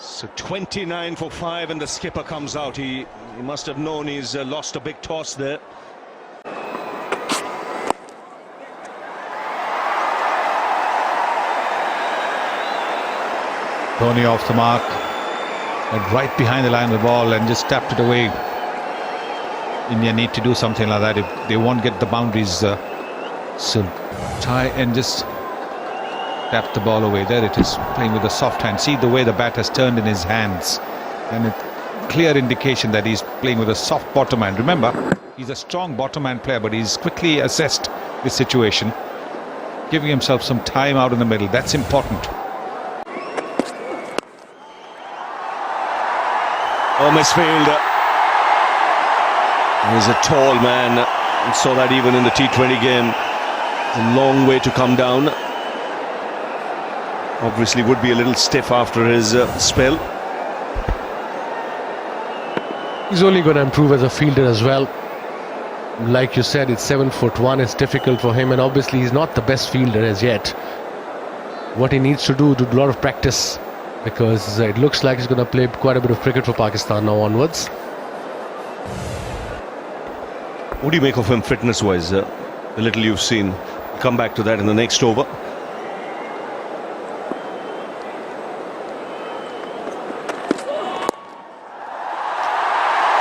So 29 for 5 and the skipper comes out. He must have known he's lost a big toss there. Dhoni off the mark, went right behind the line of the ball and just tapped it away. India need to do something like that if they won't get the boundaries. So try and just tap the ball away. There it is, playing with a soft hand. See the way the bat has turned in his hands, and a clear indication that he's playing with a soft bottom hand. Remember, he's a strong bottom hand player, but he's quickly assessed this situation, giving himself some time out in the middle. That's important. Oh, misfield. He's a tall man. We saw that even in the T20 game. It's a long way to come down. Obviously would be a little stiff after his spell. He's only going to improve as a fielder as well. Like you said, it's 7'1". It's difficult for him, and obviously he's not the best fielder as yet. What he needs to do a lot of practice, because it looks like he's going to play quite a bit of cricket for Pakistan now onwards. What do you make of him fitness-wise? The little you've seen. We'll come back to that in the next over.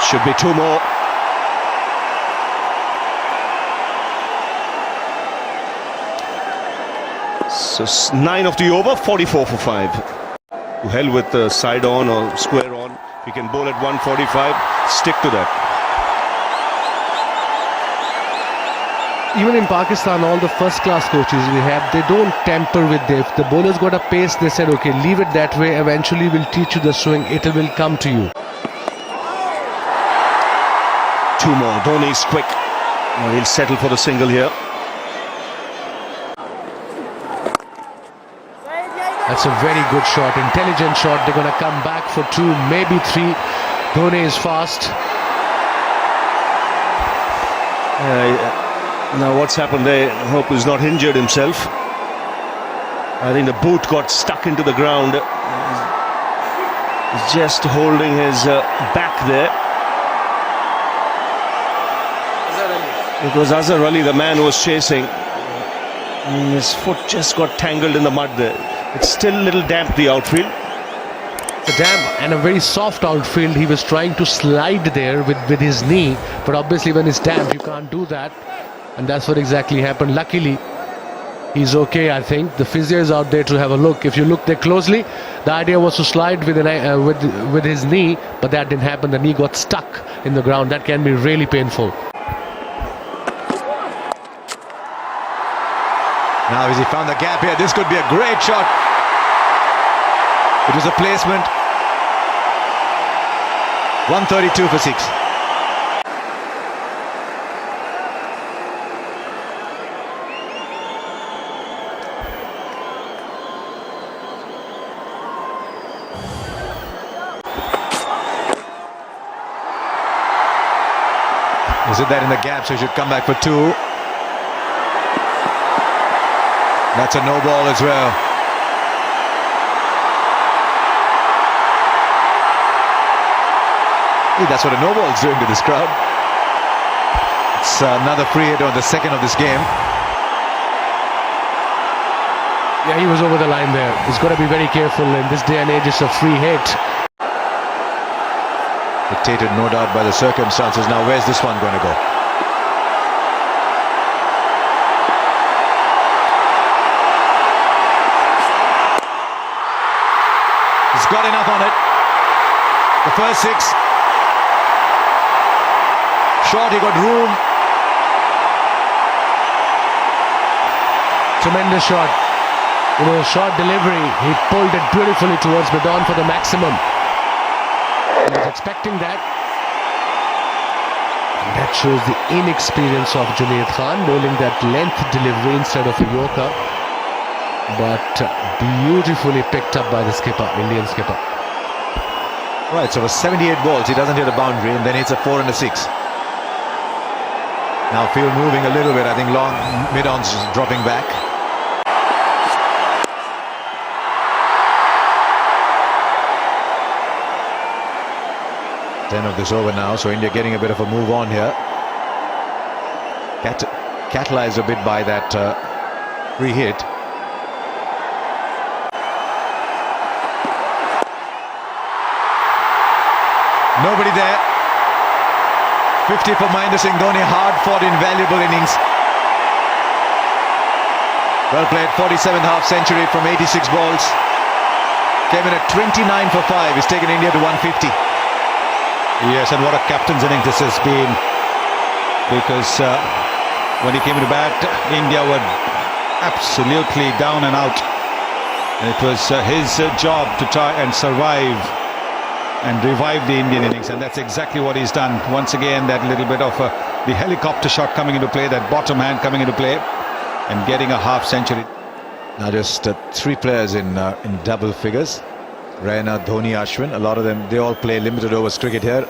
Should be two more. So 9 of the over, 44 for 5. To hell with the side on or square on. If you can bowl at 145, stick to that. Even in Pakistan, all the first-class coaches we have, they don't tamper with it. If the bowler's got a pace, they said, okay, leave it that way. Eventually, we'll teach you the swing. It will come to you. Two more. Dhoni's quick. Oh, he'll settle for the single here. That's a very good shot, intelligent shot. They're going to come back for 2, maybe 3. Dhoni is fast. Now what's happened there? I hope he's not injured himself. I think the boot got stuck into the ground. He's just holding his back there. It was Azhar Ali, the man who was chasing. And his foot just got tangled in the mud there. It's still a little damp, the outfield. A damp and a very soft outfield. He was trying to slide there with his knee, but obviously when it's damp, you can't do that. And that's what exactly happened. Luckily, he's okay, I think. The physio is out there to have a look. If you look there closely, the idea was to slide with his knee, but that didn't happen. The knee got stuck in the ground. That can be really painful. Now as he found the gap here, this could be a great shot. It was a placement. 132 for 6. Is it there in the gap, so he should come back for 2. That's a no ball as well. That's what a no ball is doing to this crowd. It's another free hit on the second of this game. Yeah, he was over the line there. He's got to be very careful in this day and age. It's a free hit. Dictated, no doubt, by the circumstances. Now, where's this one going to go? He's got enough on it. The first 6. Short, he got room. Tremendous shot. You know, short delivery. He pulled it beautifully towards mid-on for the maximum. He was expecting that. And that shows the inexperience of Junaid Khan, bowling that length delivery instead of a Yorker. But beautifully picked up by the skipper, Indian skipper. Right, so for 78 balls, he doesn't hit a boundary, and then hits a 4 and a 6. Now field moving a little bit. I think long mid-on's dropping back. 10 of this over now, so India getting a bit of a move on here. Catalyzed a bit by that free hit. Nobody there. 50 for Mahendra Singh Dhoni. Hard fought, invaluable innings. Well played. 47th half century from 86 balls. Came in at 29 for 5. He's taken India to 150. Yes, and what a captain's innings this has been. Because when he came to bat, India were absolutely down and out. And it was his job to try and survive and revive the Indian innings. And that's exactly what he's done. Once again, that little bit of the helicopter shot coming into play, that bottom hand coming into play, and getting a half century. Now just 3 players in double figures. Raina, Dhoni, Ashwin. A lot of them, they all play limited overs cricket here.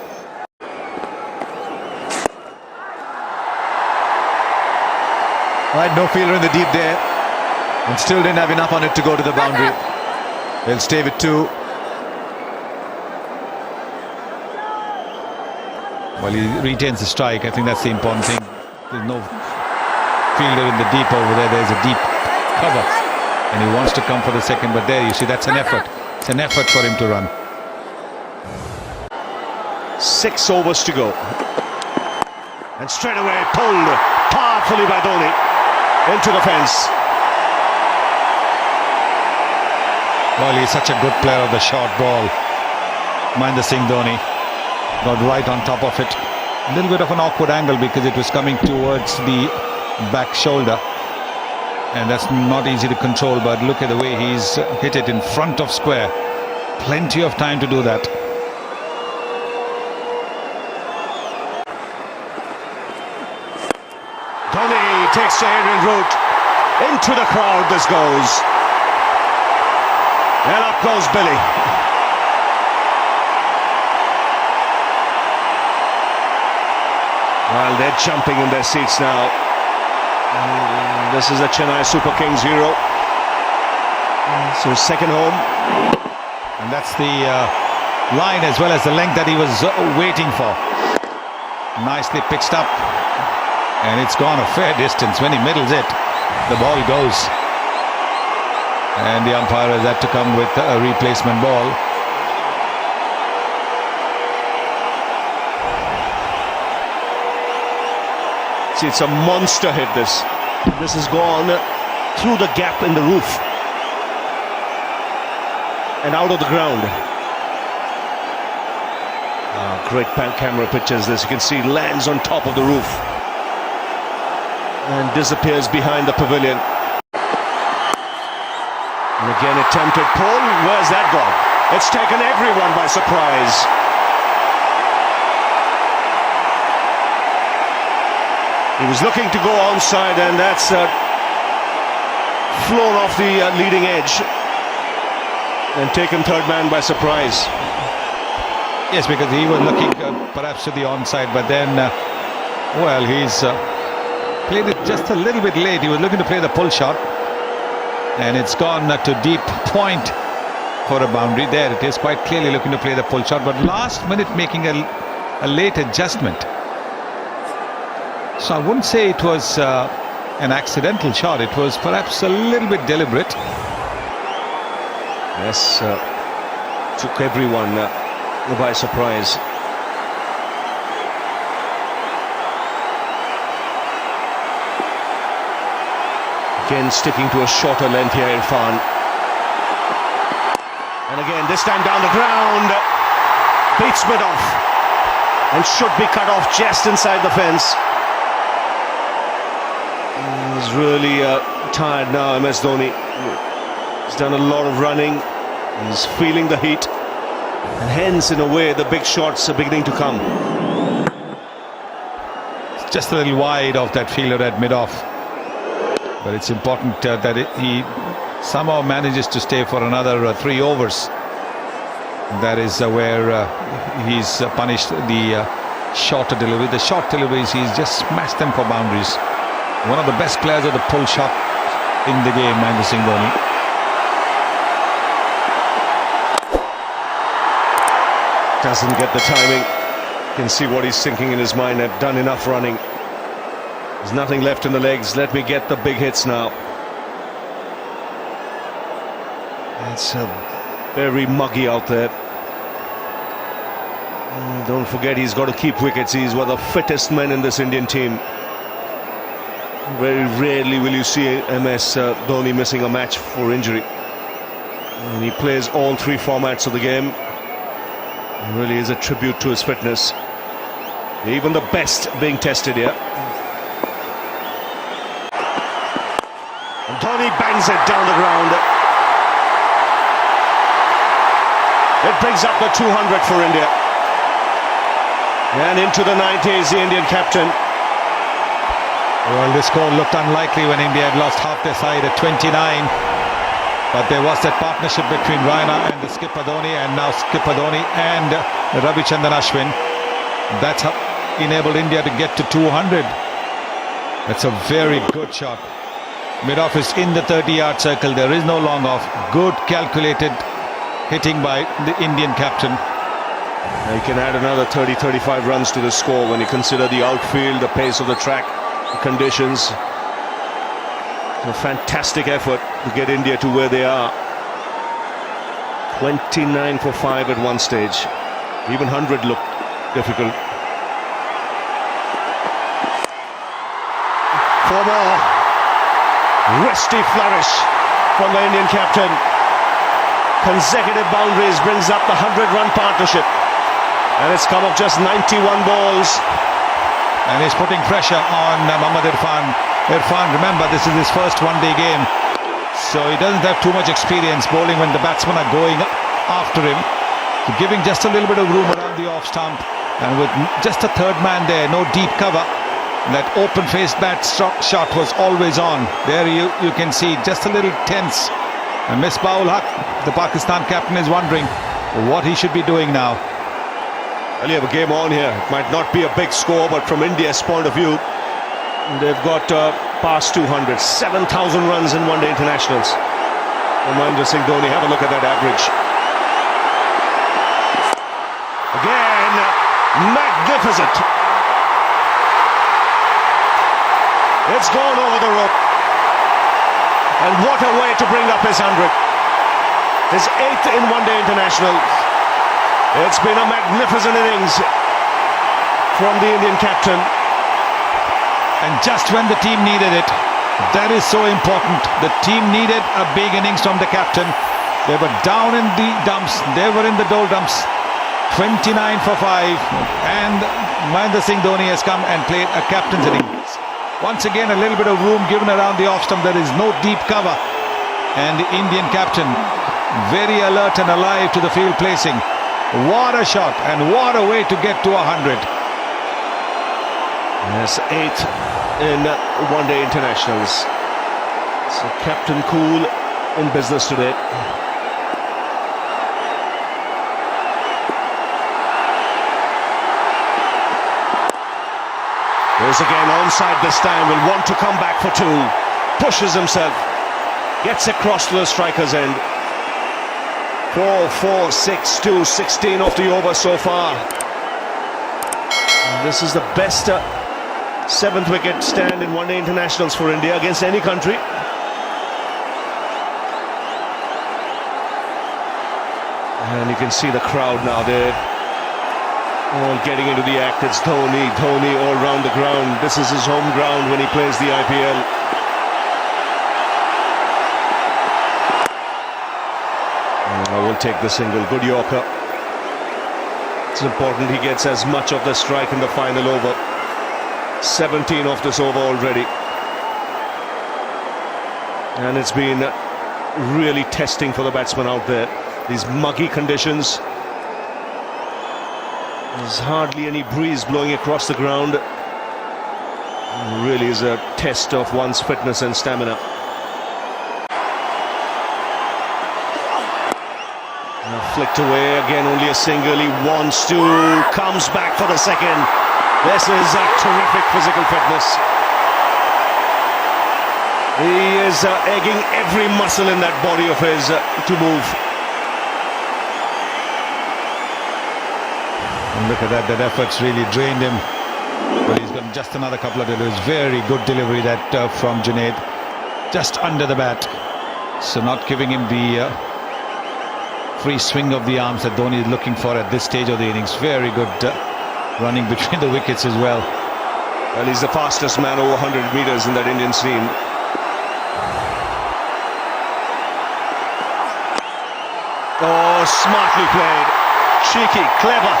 Right, no fielder in the deep there. And still didn't have enough on it to go to the boundary. They'll stay with 2. Well, he retains the strike. I think that's the important thing. There's no fielder in the deep over there. There's a deep cover. And he wants to come for the second, but there you see, that's an effort. It's an effort for him to run. 6 overs to go. And straight away pulled powerfully by Dhoni into the fence. Well, he's such a good player of the short ball. Mahendra Singh Dhoni got right on top of it. A little bit of an awkward angle because it was coming towards the back shoulder. And that's not easy to control, but look at the way he's hit it in front of square. Plenty of time to do that. Dhoni takes the aerial route. Into the crowd this goes. And up goes Billy. Well, they're jumping in their seats now. This is a Chennai Super Kings hero. So second home. And that's the line as well as the length that he was waiting for. Nicely pitched up. And it's gone a fair distance. When he middles it, the ball goes. And the umpire has had to come with a replacement ball. See, it's a monster hit, this. This has gone through the gap in the roof and out of the ground. Great camera pictures. This, you can see, lands on top of the roof and disappears behind the pavilion. And again, attempted pull. Where's that gone? It's taken everyone by surprise. He was looking to go onside, and that's flown off the leading edge and taken third man by surprise. Yes, because he was looking perhaps to the onside, but then, well, he's played it just a little bit late. He was looking to play the pull shot, and it's gone to deep point for a boundary. There it is, quite clearly looking to play the pull shot, but last minute making a late adjustment. So I wouldn't say it was an accidental shot. It was perhaps a little bit deliberate. Yes, took everyone by surprise. Again, sticking to a shorter length here, Irfan. And again, this time down the ground. Beats mid off. And should be cut off just inside the fence. He's really tired now, MS Dhoni. He's done a lot of running. He's feeling the heat. And hence, in a way, the big shots are beginning to come. It's just a little wide of that fielder at mid-off. But it's important that he somehow manages to stay for another 3 overs. That is where he's punished the shorter delivery. The short deliveries, he's just smashed them for boundaries. One of the best players of the pull shot in the game, Mahendra Singh Dhoni. Doesn't get the timing. You can see what he's thinking in his mind. I've done enough running. There's nothing left in the legs. Let me get the big hits now. It's very muggy out there. Don't forget, he's got to keep wickets. He's one of the fittest men in this Indian team. Very rarely will you see MS Dhoni missing a match for injury. And he plays all three formats of the game. It really is a tribute to his fitness. Even the best being tested here. And Dhoni bangs it down the ground. It brings up the 200 for India. And into the 90s, the Indian captain. Well, this score looked unlikely when India had lost half their side at 29. But there was that partnership between Raina and the skipper Dhoni, and now skipper Dhoni and Ravichandran Ashwin. That's how enabled India to get to 200. That's a very good shot. Mid-off is in the 30-yard circle. There is no long off. Good calculated hitting by the Indian captain. He can add another 30-35 runs to the score when you consider the outfield, the pace of the track, the conditions. A fantastic effort to get India to where they are. 29 for 5 at one stage. Even 100 looked difficult. 4 more. Wristy flourish from the Indian captain. Consecutive boundaries brings up the 100-run partnership. And it's come of just 91 balls. And he's putting pressure on Mohammad Irfan. Irfan, remember, this is his first one-day game, so he doesn't have too much experience bowling when the batsmen are going after him. So giving just a little bit of room around the off stump, and with just a third man there, no deep cover, that open-faced bat shot was always on. There you can see just a little tense. And Misbah-ul Haq, the Pakistan captain, is wondering what he should be doing now. Well, you have a game on here. It might not be a big score, but from India's point of view, they've got past 200, 7,000 runs in one-day internationals. Mahendra Singh Dhoni, have a look at that average. Again, magnificent. It's gone over the rope. And what a way to bring up his 100. His 8th in one-day international. It's been a magnificent innings from the Indian captain. And just when the team needed it, that is so important. The team needed a big innings from the captain. They were down in the dumps. They were in the doldrums. 29 for 5. And Mahendra Singh Dhoni has come and played a captain's innings. Once again, a little bit of room given around the off stump. There is no deep cover. And the Indian captain, very alert and alive to the field placing. What a shot, and what a way to get to 100. Yes, 8th in one-day internationals. So Captain Cool in business today. There's again onside this time, will want to come back for 2. Pushes himself, gets across to the striker's end. 4, 4, 6, 2, 16 off the over so far. And this is the best 7th wicket stand in one-day internationals for India against any country. And you can see the crowd now. They're all getting into the act. It's Dhoni all round the ground. This is his home ground when he plays the IPL. I will take the single. Good Yorker. It's important he gets as much of the strike in the final over. 17 off this over already. And it's been really testing for the batsman out there. These muggy conditions. There's hardly any breeze blowing across the ground. It really is a test of one's fitness and stamina. Flicked away again, only a single. He wants to, comes back for the second. This is a terrific physical fitness. He is egging every muscle in that body of his to move. And look at that, that effort's really drained him. But he's got just another couple of deliveries. Very good delivery that from Junaid. Just under the bat. So not giving him the free swing of the arms that Dhoni is looking for at this stage of the innings. Very good running between the wickets as well. Well, he's the fastest man over 100 metres in that Indian scene. Oh, smartly played. Cheeky, clever.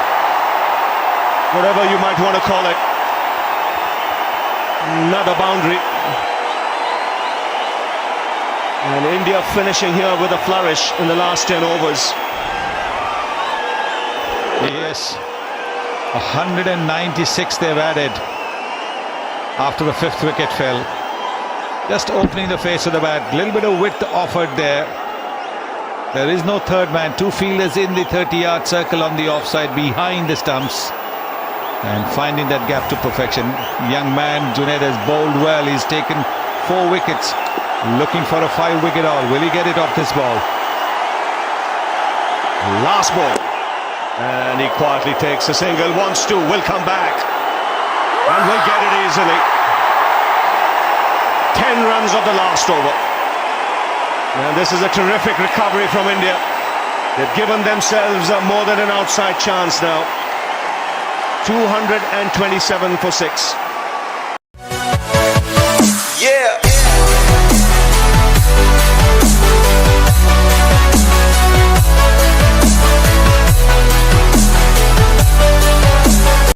Whatever you might want to call it. Another boundary. And India finishing here with a flourish in the last 10 overs. Yes. 196 they've added after the 5th wicket fell. Just opening the face of the bat. Little bit of width offered there. There is no third man. 2 fielders in the 30-yard circle on the offside behind the stumps. And finding that gap to perfection. Young man Junaid has bowled well. He's taken 4 wickets. Looking for a 5-wicket haul. Will he get it off this ball? Last ball. And he quietly takes a single. Wants to. Will come back. And will get it easily. 10 runs of the last over. And this is a terrific recovery from India. They've given themselves more than an outside chance now. 227 for 6.